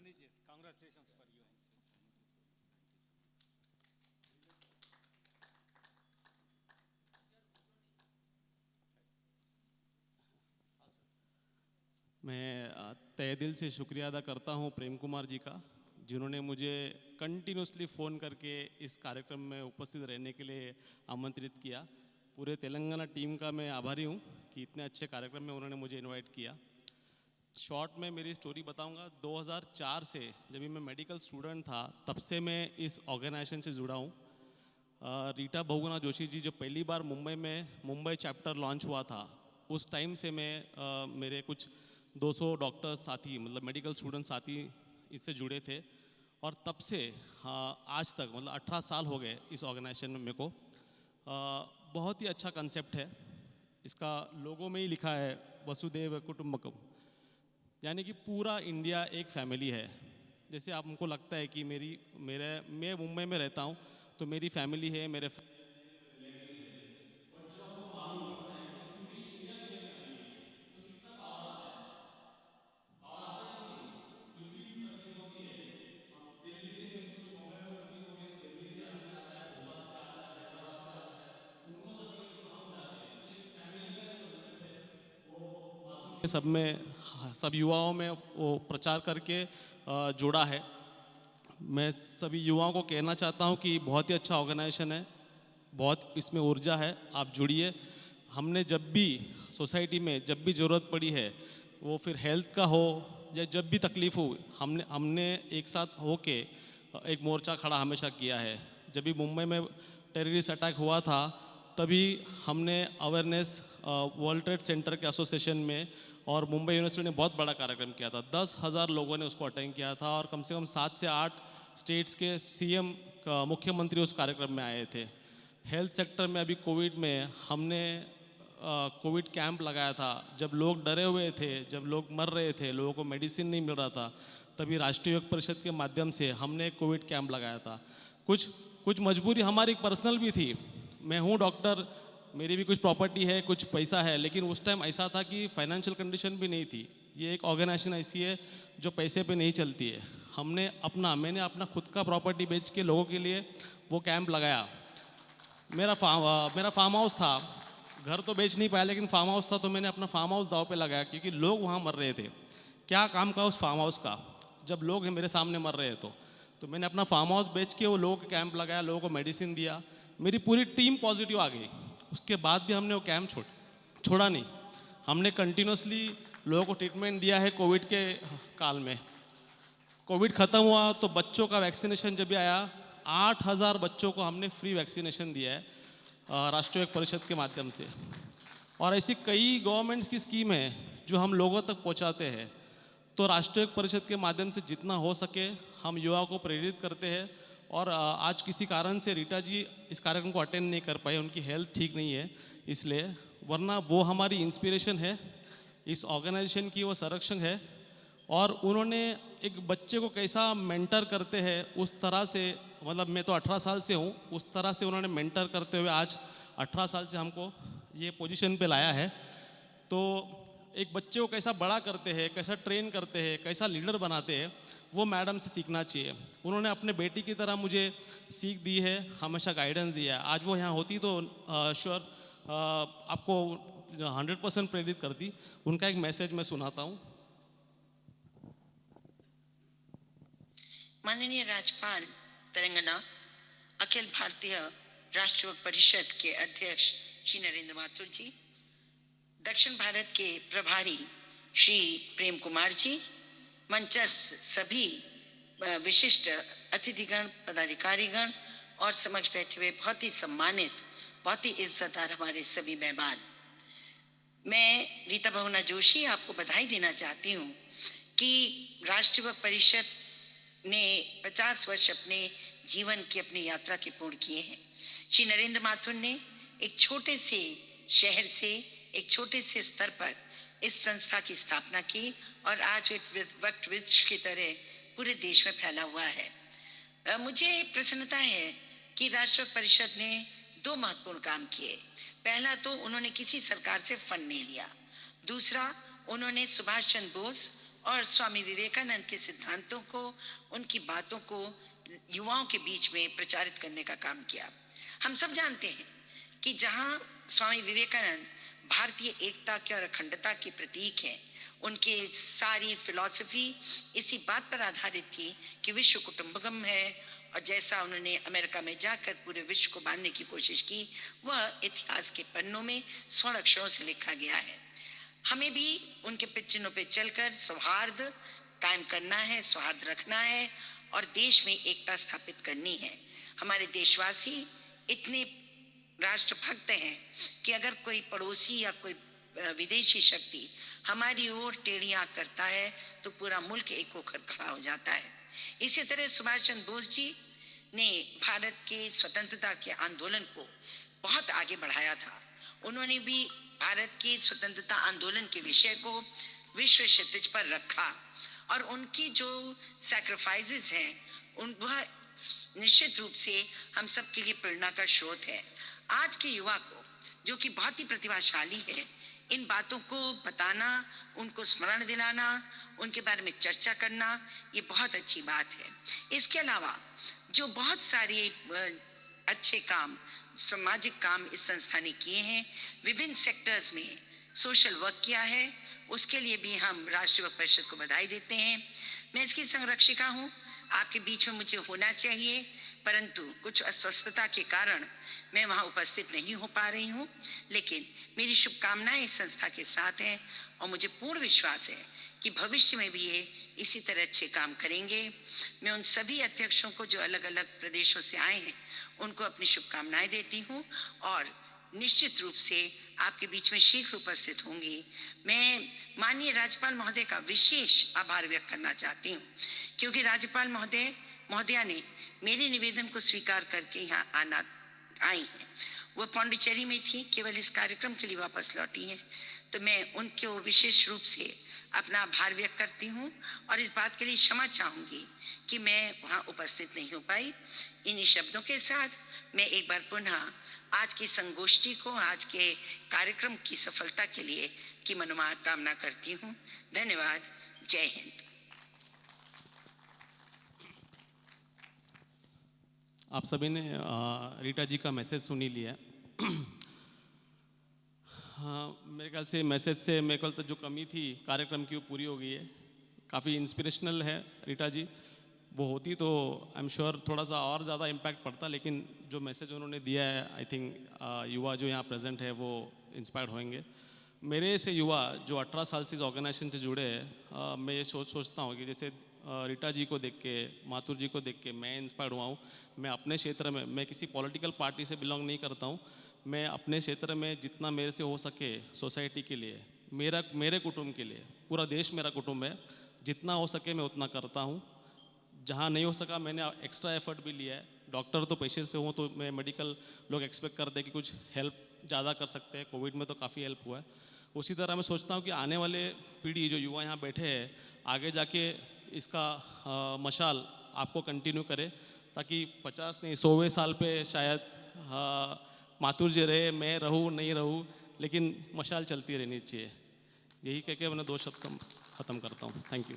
मैं तहे दिल से शुक्रिया अदा करता हूं प्रेम कुमार जी का, जिन्होंने मुझे कंटिन्यूसली फ़ोन करके इस कार्यक्रम में उपस्थित रहने के लिए आमंत्रित किया। पूरे तेलंगाना टीम का मैं आभारी हूं कि इतने अच्छे कार्यक्रम में उन्होंने मुझे इनवाइट किया। शॉर्ट में मेरी स्टोरी बताऊंगा। 2004 से जब भी मैं मेडिकल स्टूडेंट था तब से मैं इस ऑर्गेनाइजेशन से जुड़ा हूँ। रीटा बहुगुणा जोशी जी जो पहली बार मुंबई चैप्टर लॉन्च हुआ था, उस टाइम से मैं मेरे कुछ 200 डॉक्टर साथी मतलब मेडिकल स्टूडेंट साथी इससे जुड़े थे और तब से आज तक मतलब 18 साल हो गए इस ऑर्गेनाइजेशन में। मेरे को बहुत ही अच्छा कंसेप्ट है। इसका लोगो में ही लिखा है वसुदेव कुटुंबकम, यानी कि पूरा इंडिया एक फैमिली है। जैसे आपको लगता है कि मैं मुंबई में रहता हूँ तो मेरी फैमिली है, मेरे रिलेटिव्स है, और जब आपको मालूम पड़ता है कि पूरी इंडिया में एक फैमिली है तो कितना पावर आता है। पावर आता है कि नहीं? कुछ भी तकलीफ होती है, हम दिल्ली से कुछ मुंबई में तकलीफ हो गई तो दिल्ली से आदमी आता है, भोपाल से आता है, हैदराबाद से आता है, उनको तकलीफ है तो हम जाते हैं। तो एक फैमिली का जो कंसेप्ट है वो माथुर के सब में, सब युवाओं में वो प्रचार करके जोड़ा है। मैं सभी युवाओं को कहना चाहता हूँ कि बहुत ही अच्छा ऑर्गेनाइजेशन है, बहुत इसमें ऊर्जा है, आप जुड़िए। हमने जब भी सोसाइटी में जब भी ज़रूरत पड़ी है, वो फिर हेल्थ का हो या जब भी तकलीफ़ हो, हमने एक साथ हो के एक मोर्चा खड़ा हमेशा किया है। जब भी मुंबई में टेररिस्ट अटैक हुआ था तभी हमने अवेयरनेस वर्ल्ड ट्रेड सेंटर के एसोसिएशन में और मुंबई यूनिवर्सिटी ने बहुत बड़ा कार्यक्रम किया था। 10,000 लोगों ने उसको अटेंड किया था और कम से कम 7 से 8 स्टेट्स के सीएम मुख्यमंत्री उस कार्यक्रम में आए थे। हेल्थ सेक्टर में अभी कोविड में हमने कोविड कैंप लगाया था। जब लोग डरे हुए थे, जब लोग मर रहे थे, लोगों को मेडिसिन नहीं मिल रहा था, तभी राष्ट्रीय योग परिषद के माध्यम से हमने कोविड कैंप लगाया था। कुछ कुछ मजबूरी हमारी पर्सनल भी थी। मैं हूँ डॉक्टर, मेरी भी कुछ प्रॉपर्टी है, कुछ पैसा है, लेकिन उस टाइम ऐसा था कि फाइनेंशियल कंडीशन भी नहीं थी। ये एक ऑर्गेनाइजेशन ऐसी है जो पैसे पे नहीं चलती है। मैंने अपना खुद का प्रॉपर्टी बेच के लोगों के लिए वो कैंप लगाया। मेरा फार्म हाउस था, घर तो बेच नहीं पाया लेकिन फार्म हाउस था, तो मैंने अपना फार्म हाउस दाव पे लगाया क्योंकि लोग वहाँ मर रहे थे। क्या काम का उस फार्म हाउस का, जब लोग मेरे सामने मर रहे तो मैंने अपना फार्म हाउस बेच के वो लोगों के कैंप लगाया, लोगों को मेडिसिन दिया। मेरी पूरी टीम पॉजिटिव आ गई। उसके बाद भी हमने वो कैंप छोड़ा नहीं। हमने कंटिन्यूसली लोगों को ट्रीटमेंट दिया है। कोविड के काल में कोविड ख़त्म हुआ तो बच्चों का वैक्सीनेशन जब भी आया, 8,000 बच्चों को हमने फ्री वैक्सीनेशन दिया है राष्ट्रीय योग परिषद के माध्यम से। और ऐसी कई गवर्नमेंट्स की स्कीम है जो हम लोगों तक पहुंचाते हैं। तो राष्ट्रीय योग परिषद के माध्यम से जितना हो सके हम युवाओं को प्रेरित करते हैं। और आज किसी कारण से रीटा जी इस कार्यक्रम को अटेंड नहीं कर पाए, उनकी हेल्थ ठीक नहीं है इसलिए, वरना वो हमारी इंस्पिरेशन है, इस ऑर्गेनाइजेशन की वो संरक्षक है। और उन्होंने एक बच्चे को कैसा मेंटर करते हैं उस तरह से, मतलब मैं तो 18 साल से हूँ, उस तरह से उन्होंने मेंटर करते हुए आज 18 साल से हमको ये पोजीशन पे लाया है। तो एक बच्चे को कैसा बड़ा करते हैं, कैसा ट्रेन करते हैं, कैसा लीडर बनाते हैं, वो मैडम से सीखना चाहिए। उन्होंने अपने बेटी की तरह मुझे सीख दी है, हमेशा गाइडेंस दिया है। आज वो यहाँ होती तो श्योर आपको 100% प्रेरित करती। उनका एक मैसेज मैं सुनाता हूँ। माननीय राज्यपाल तेलंगाना, अखिल भारतीय राष्ट्रीय परिषद के अध्यक्ष श्री नरेंद्र माथुर जी, दक्षिण भारत के प्रभारी श्री प्रेम कुमार जी, मंचस्थ सभी विशिष्ट अतिथिगण, पदाधिकारीगण और समक्ष बैठे हुए बहुत ही सम्मानित, बहुत ही इज्जतदार हमारे सभी मेहमान, मैं रीटा बहुगुणा जोशी आपको बधाई देना चाहती हूँ कि राष्ट्रीय परिषद ने 50 वर्ष अपने जीवन की अपनी यात्रा के पूर्ण किए हैं। श्री नरेंद्र माथुर ने एक छोटे से शहर से एक छोटे से स्तर पर इस संस्था की स्थापना की और आज वट वृक्ष की तरह पूरे देश में फैला हुआ है। मुझे प्रसन्नता है कि राष्ट्रीय परिषद ने 2 महत्वपूर्ण काम किए। पहला तो उन्होंने किसी सरकार से फंड नहीं लिया, दूसरा उन्होंने सुभाष चंद्र बोस और स्वामी विवेकानंद के सिद्धांतों को, उनकी बातों को युवाओं के बीच में प्रचारित करने का काम किया। हम सब जानते हैं कि जहां स्वामी विवेकानंद भारतीय एकता के और अखंडता के प्रतीक हैं, उनके सारी फिलॉसफी इसी बात पर आधारित थी कि विश्व कुटुंबकम है, और जैसा उन्होंने अमेरिका में जाकर पूरे विश्व को बांधने की कोशिश की, वह इतिहास के पन्नों में स्वर्ण अक्षरों से लिखा गया है। हमें भी उनके चिन्हों पे चलकर सौहार्द कायम करना है, सौहार्द रखना है और देश में एकता स्थापित करनी है। हमारे देशवासी इतने राष्ट्रभक्त हैं कि अगर कोई पड़ोसी या कोई विदेशी शक्ति हमारी ओर टेढ़ी आंख करता है तो पूरा मुल्क एक होकर खड़ा हो जाता है। इसी तरह सुभाष चंद्र बोस जी ने भारत के स्वतंत्रता के आंदोलन को बहुत आगे बढ़ाया था। उन्होंने भी भारत के स्वतंत्रता आंदोलन के विषय को विश्व क्षितिज पर रखा और उनकी जो सैक्रिफाइसेस हैं वह निश्चित रूप से हम सब के लिए प्रेरणा का स्रोत है। आज के युवा को, जो कि बहुत ही प्रतिभाशाली है, इन बातों को बताना, उनको स्मरण दिलाना, उनके बारे में चर्चा करना, ये बहुत अच्छी बात है। इसके अलावा जो बहुत सारे अच्छे काम, सामाजिक काम इस संस्था ने किए हैं, विभिन्न सेक्टर्स में सोशल वर्क किया है, उसके लिए भी हम राष्ट्रीय परिषद को बधाई देते हैं। मैं इसकी संरक्षिका हूँ, आपके बीच में मुझे होना चाहिए, परंतु कुछ अस्वस्थता के कारण मैं वहाँ उपस्थित नहीं हो पा रही हूँ, लेकिन मेरी शुभकामनाएं इस संस्था के साथ हैं और मुझे पूर्ण विश्वास है कि भविष्य में भी ये इसी तरह अच्छे काम करेंगे। मैं उन सभी अध्यक्षों को जो अलग अलग प्रदेशों से आए हैं उनको अपनी शुभकामनाएं देती हूँ और निश्चित रूप से आपके बीच में शीघ्र उपस्थित होंगी। मैं माननीय राज्यपाल महोदय का विशेष आभार व्यक्त करना चाहती हूँ, क्योंकि राज्यपाल महोदया ने मेरे निवेदन को स्वीकार करके यहाँ आई हैं। वो पौंडीचेरी में थी, केवल इस कार्यक्रम के लिए वापस लौटी हैं, तो मैं उनको विशेष रूप से अपना आभार व्यक्त करती हूँ और इस बात के लिए क्षमा चाहूँगी कि मैं वहाँ उपस्थित नहीं हो पाई। इन्हीं शब्दों के साथ मैं एक बार पुनः आज की संगोष्ठी को, आज के कार्यक्रम की सफलता के लिए की मनोकामना करती हूँ। धन्यवाद। जय हिंद। आप सभी ने रीटा जी का मैसेज सुन ही लिया। हाँ, मेरे ख्याल से मैसेज से मेरे ख्याल जो कमी थी कार्यक्रम की वो पूरी हो गई है। काफ़ी इंस्पिरेशनल है रीटा जी, वो होती तो आई एम श्योर थोड़ा सा और ज़्यादा इम्पैक्ट पड़ता, लेकिन जो मैसेज उन्होंने दिया है आई थिंक युवा जो यहाँ प्रेजेंट है वो इंस्पायर्ड होंगे। मेरे से युवा जो 18 साल से इस ऑर्गेनाइजेशन से जुड़े हैं, मैं ये सोचता हूँ कि जैसे रीटा जी को देख के, माथुर जी को देख के मैं इंस्पायर्ड हुआ हूँ। मैं अपने क्षेत्र में, मैं किसी पॉलिटिकल पार्टी से बिलोंग नहीं करता हूँ, मैं अपने क्षेत्र में जितना मेरे से हो सके सोसाइटी के लिए, मेरे कुटुंब के लिए, पूरा देश मेरा कुटुंब है, जितना हो सके मैं उतना करता हूँ। जहाँ नहीं हो सका मैंने एक्स्ट्रा एफर्ट भी लिया है। डॉक्टर तो पेशे से हूँ, तो मैं मेडिकल लोग एक्सपेक्ट करते हैं कि कुछ हेल्प ज़्यादा कर सकते हैं। कोविड में तो काफ़ी हेल्प हुआ है। उसी तरह मैं सोचता हूँ कि आने वाले पीढ़ी जो युवा यहाँ बैठे हैं, आगे जाके इसका मशाल आपको कंटिन्यू करे, ताकि 50 नहीं 100वें साल पे शायद माथुर जी रहे, मैं रहूँ नहीं रहूँ, लेकिन मशाल चलती रहनी चाहिए। यही कह के मैंने 2 शब्द ख़त्म करता हूँ। Thank you.